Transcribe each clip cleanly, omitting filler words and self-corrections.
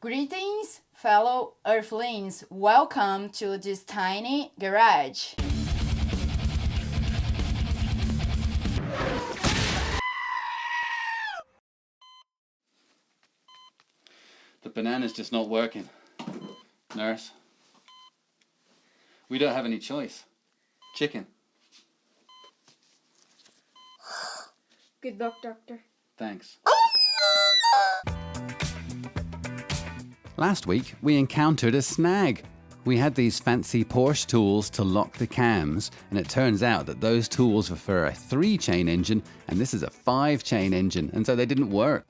Greetings, fellow Earthlings. Welcome to this tiny garage. The banana's just not working. Nurse. We don't have any choice. Chicken. Good luck, Doctor. Thanks. Last week, we encountered a snag. We had these fancy Porsche tools to lock the cams, and it turns out that those tools were for a 3-chain engine, and this is a 5-chain engine, and so they didn't work.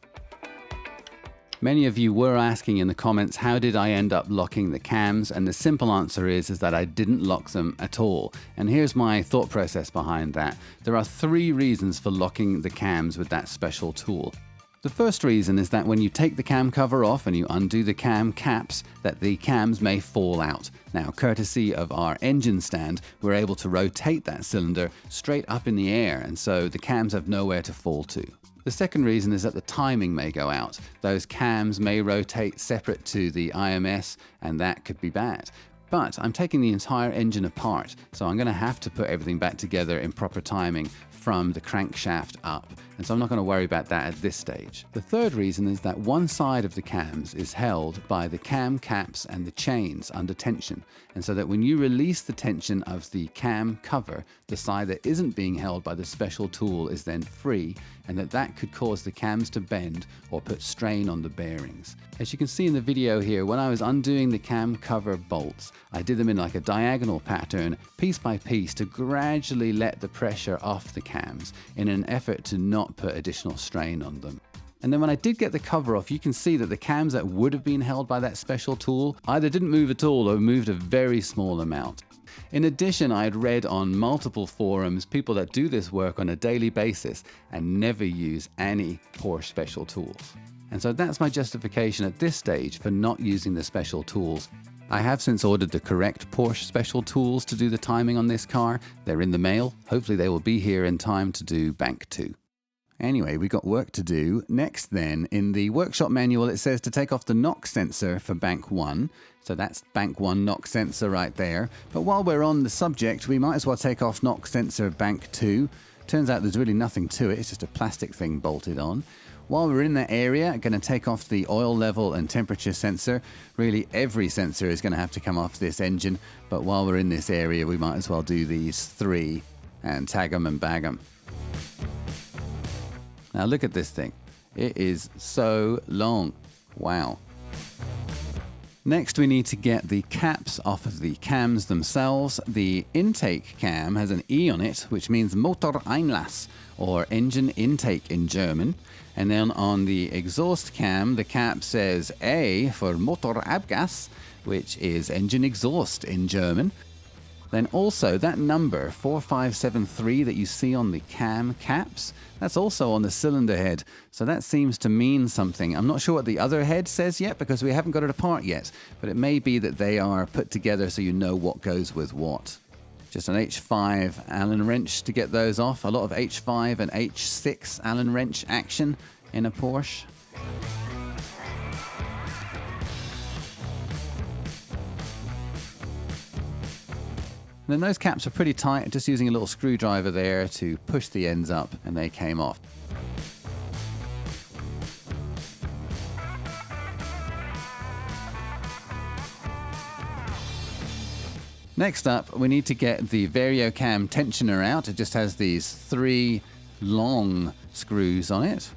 Many of you were asking in the comments, how did I end up locking the cams? And the simple answer is that I didn't lock them at all. And here's my thought process behind that. There are 3 reasons for locking the cams with that special tool. The first reason is that when you take the cam cover off and you undo the cam caps, that the cams may fall out. Now, courtesy of our engine stand, we're able to rotate that cylinder straight up in the air, and so the cams have nowhere to fall to. The second reason is that the timing may go out. Those cams may rotate separate to the IMS, and that could be bad. But I'm taking the entire engine apart, so I'm going to have to put everything back together in proper timing from the crankshaft up, and so I'm not going to worry about that at this stage. The third reason is that one side of the cams is held by the cam caps and the chains under tension, and so that when you release the tension of the cam cover, the side that isn't being held by the special tool is then free, and that could cause the cams to bend or put strain on the bearings. As you can see in the video here, when I was undoing the cam cover bolts, I did them in like a diagonal pattern, piece by piece, to gradually let the pressure off the cams in an effort to not put additional strain on them. And then when I did get the cover off, you can see that the cams that would have been held by that special tool either didn't move at all or moved a very small amount. In addition, I had read on multiple forums people that do this work on a daily basis and never use any Porsche special tools. And so that's my justification at this stage for not using the special tools. I have since ordered the correct Porsche special tools to do the timing on this car. They're in the mail. Hopefully they will be here in time to do bank 2. Anyway, we got work to do. Next then, in the workshop manual, it says to take off the knock sensor for bank 1. So that's bank 1 knock sensor right there. But while we're on the subject, we might as well take off knock sensor bank 2. Turns out there's really nothing to it. It's just a plastic thing bolted on. While we're in that area, I'm going to take off the oil level and temperature sensor. Really, every sensor is going to have to come off this engine. But while we're in this area, we might as well do these 3 and tag them and bag them. Now look at this thing. It is so long. Wow. Next, we need to get the caps off of the cams themselves. The intake cam has an E on it, which means Motoreinlass, or engine intake in German. And then on the exhaust cam, the cap says A for Motorabgas, which is engine exhaust in German. Then also that number 4573 that you see on the cam caps, that's also on the cylinder head. So that seems to mean something. I'm not sure what the other head says yet because we haven't got it apart yet, but it may be that they are put together so you know what goes with what. Just an H5 Allen wrench to get those off. A lot of H5 and H6 Allen wrench action in a Porsche. And then those caps are pretty tight, just using a little screwdriver there to push the ends up, and they came off. Next up, we need to get the VarioCam tensioner out. It just has these 3 long screws on it.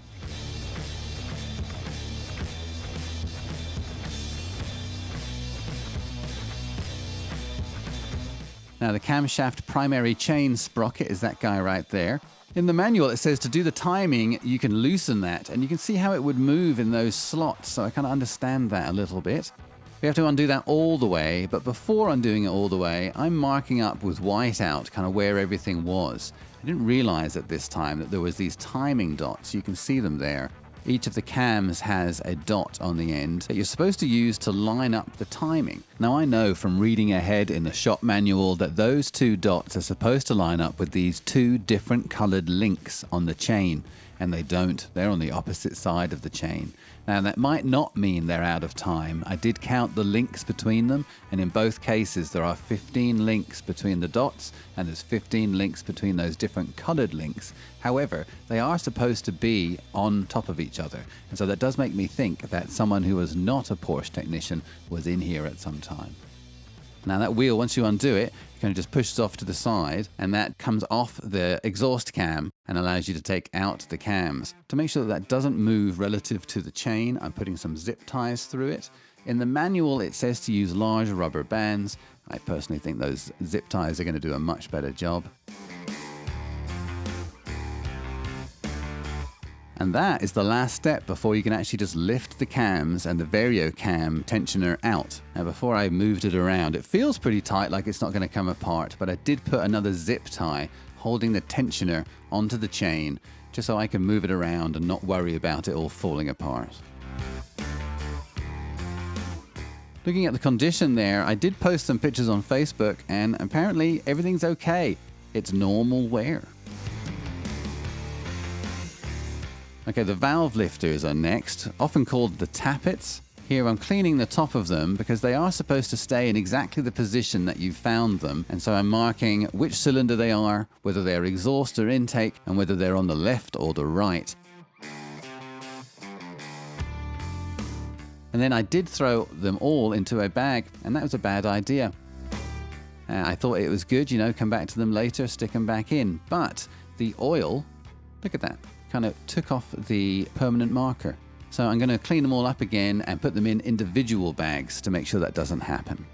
Now the camshaft primary chain sprocket is that guy right there. In the manual it says to do the timing you can loosen that, and you can see how it would move in those slots, so I kind of understand that a little bit. We have to undo that all the way, but before undoing it all the way, I'm marking up with white out kind of where everything was. I didn't realize at this time that there was these timing dots. You can see them there. Each of the cams has a dot on the end that you're supposed to use to line up the timing. Now I know from reading ahead in the shop manual that those 2 dots are supposed to line up with these 2 different colored links on the chain. and they don't. They're on the opposite side of the chain. Now, that might not mean they're out of time. I did count the links between them, and in both cases there are 15 links between the dots, and there's 15 links between those different colored links. However, they are supposed to be on top of each other, and so that does make me think that someone who was not a Porsche technician was in here at some time. Now that wheel, once you undo it, you kind of just push it off to the side, and that comes off the exhaust cam and allows you to take out the cams. To make sure that that doesn't move relative to the chain, I'm putting some zip ties through it. In the manual, it says to use large rubber bands. I personally think those zip ties are going to do a much better job. And that is the last step before you can actually just lift the cams and the VarioCam tensioner out. Now, before I moved it around, it feels pretty tight, like it's not going to come apart, but I did put another zip tie holding the tensioner onto the chain just so I can move it around and not worry about it all falling apart. Looking at the condition there, I did post some pictures on Facebook, and apparently everything's okay. It's normal wear. Okay, the valve lifters are next, often called the tappets. Here I'm cleaning the top of them because they are supposed to stay in exactly the position that you found them. And so I'm marking which cylinder they are, whether they're exhaust or intake, and whether they're on the left or the right. And then I did throw them all into a bag, and that was a bad idea. I thought it was good, come back to them later, stick them back in. But the oil, look at that, kind of took off the permanent marker. So I'm going to clean them all up again and put them in individual bags to make sure that doesn't happen.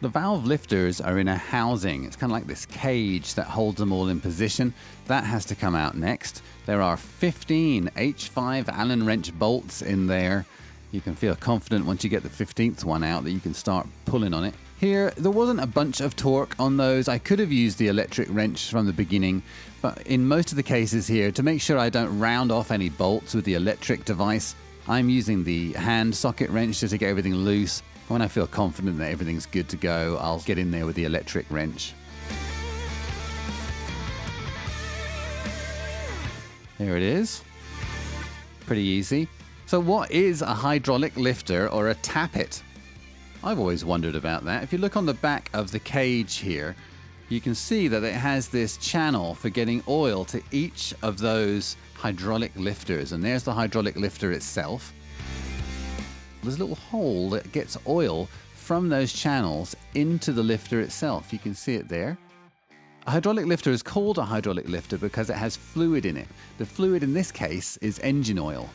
The valve lifters are in a housing. It's kind of like this cage that holds them all in position. That has to come out next. There are 15 H5 Allen wrench bolts in there. You can feel confident once you get the 15th one out that you can start pulling on it. Here, there wasn't a bunch of torque on those. I could have used the electric wrench from the beginning, but in most of the cases here, to make sure I don't round off any bolts with the electric device, I'm using the hand socket wrench just to get everything loose. When I feel confident that everything's good to go, I'll get in there with the electric wrench. There it is. Pretty easy. So what is a hydraulic lifter or a tappet? I've always wondered about that. If you look on the back of the cage here, you can see that it has this channel for getting oil to each of those hydraulic lifters. And there's the hydraulic lifter itself. There's a little hole that gets oil from those channels into the lifter itself. You can see it there. A hydraulic lifter is called a hydraulic lifter because it has fluid in it. The fluid in this case is engine oil.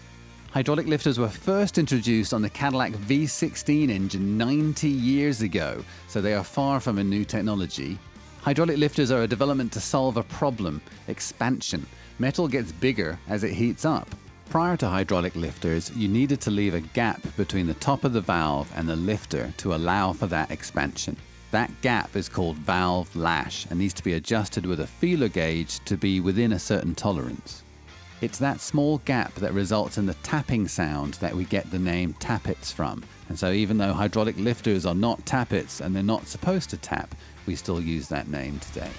Hydraulic lifters were first introduced on the Cadillac V16 engine 90 years ago, so they are far from a new technology. Hydraulic lifters are a development to solve a problem: expansion. Metal gets bigger as it heats up. Prior to hydraulic lifters, you needed to leave a gap between the top of the valve and the lifter to allow for that expansion. That gap is called valve lash and needs to be adjusted with a feeler gauge to be within a certain tolerance. It's that small gap that results in the tapping sound that we get the name tappets from. And so even though hydraulic lifters are not tappets and they're not supposed to tap, we still use that name today.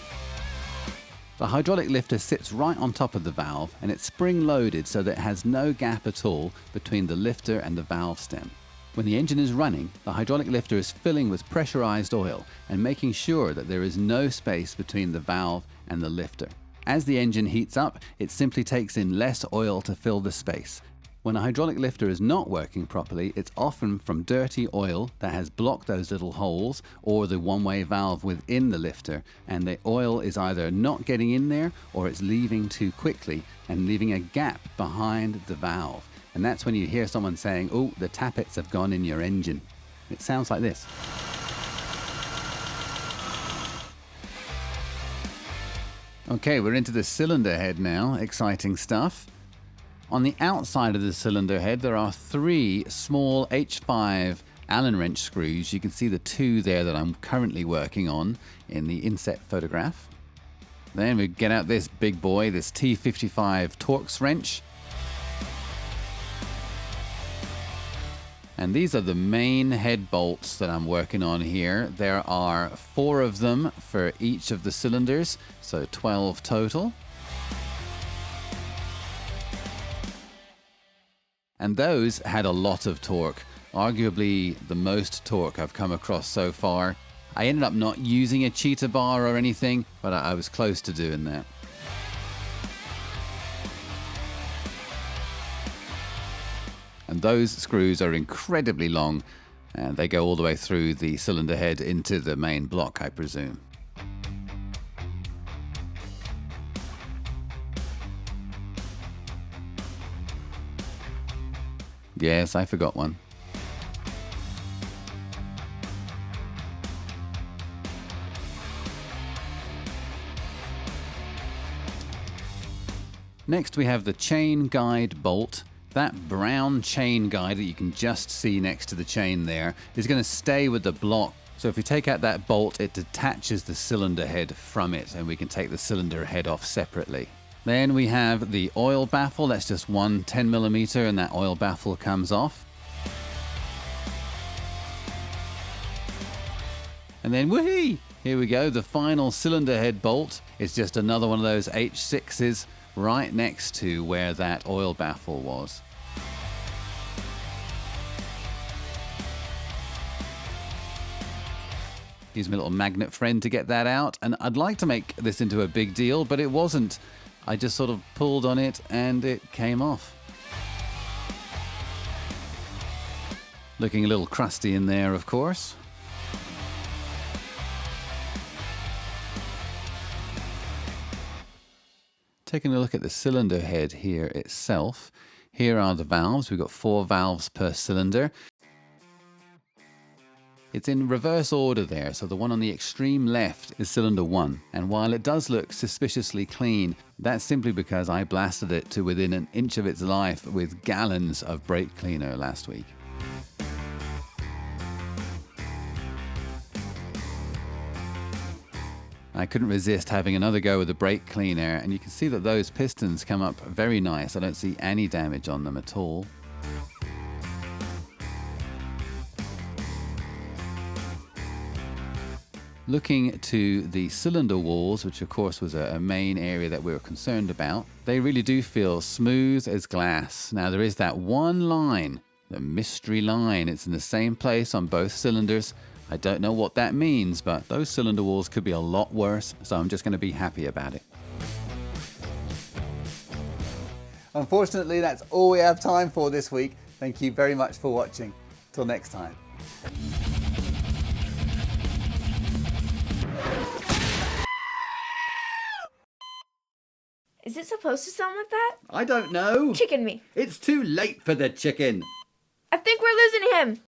The hydraulic lifter sits right on top of the valve, and it's spring-loaded so that it has no gap at all between the lifter and the valve stem. When the engine is running, the hydraulic lifter is filling with pressurized oil and making sure that there is no space between the valve and the lifter. As the engine heats up, it simply takes in less oil to fill the space. When a hydraulic lifter is not working properly, it's often from dirty oil that has blocked those little holes or the one-way valve within the lifter, and the oil is either not getting in there or it's leaving too quickly and leaving a gap behind the valve. And that's when you hear someone saying, "Oh, the tappets have gone in your engine." It sounds like this. Okay, we're into the cylinder head now. Exciting stuff. On the outside of the cylinder head, there are 3 small H5 Allen wrench screws. You can see the 2 there that I'm currently working on in the inset photograph. Then we get out this big boy, this T55 Torx wrench. And these are the main head bolts that I'm working on here. There are 4 of them for each of the cylinders, so 12 total. And those had a lot of torque, arguably the most torque I've come across so far. I ended up not using a cheetah bar or anything, but I was close to doing that. And those screws are incredibly long, and they go all the way through the cylinder head into the main block, I presume. Yes, I forgot one. Next we have the chain guide bolt. That brown chain guide that you can just see next to the chain there is going to stay with the block. So if we take out that bolt, it detaches the cylinder head from it, and we can take the cylinder head off separately. Then we have the oil baffle. That's just one 10mm, and that oil baffle comes off. And then, whee! Here we go. The final cylinder head bolt is just another one of those H6s right next to where that oil baffle was. Use my little magnet friend to get that out, and I'd like to make this into a big deal, but it wasn't. I just sort of pulled on it and it came off. Looking a little crusty in there, of course. Taking a look at the cylinder head here itself. Here are the valves. We've got 4 valves per cylinder. It's in reverse order there, so the one on the extreme left is cylinder 1. And while it does look suspiciously clean, that's simply because I blasted it to within an inch of its life with gallons of brake cleaner last week. I couldn't resist having another go with the brake cleaner, and you can see that those pistons come up very nice. I don't see any damage on them at all. Looking to the cylinder walls, which of course was a main area that we were concerned about, they really do feel smooth as glass. Now there is that one line, the mystery line. It's in the same place on both cylinders. I don't know what that means, but those cylinder walls could be a lot worse, so I'm just going to be happy about it. Unfortunately, that's all we have time for this week. Thank you very much for watching. Till next time. Is it supposed to sound like that? I don't know. Chicken me. It's too late for the chicken. I think we're losing him.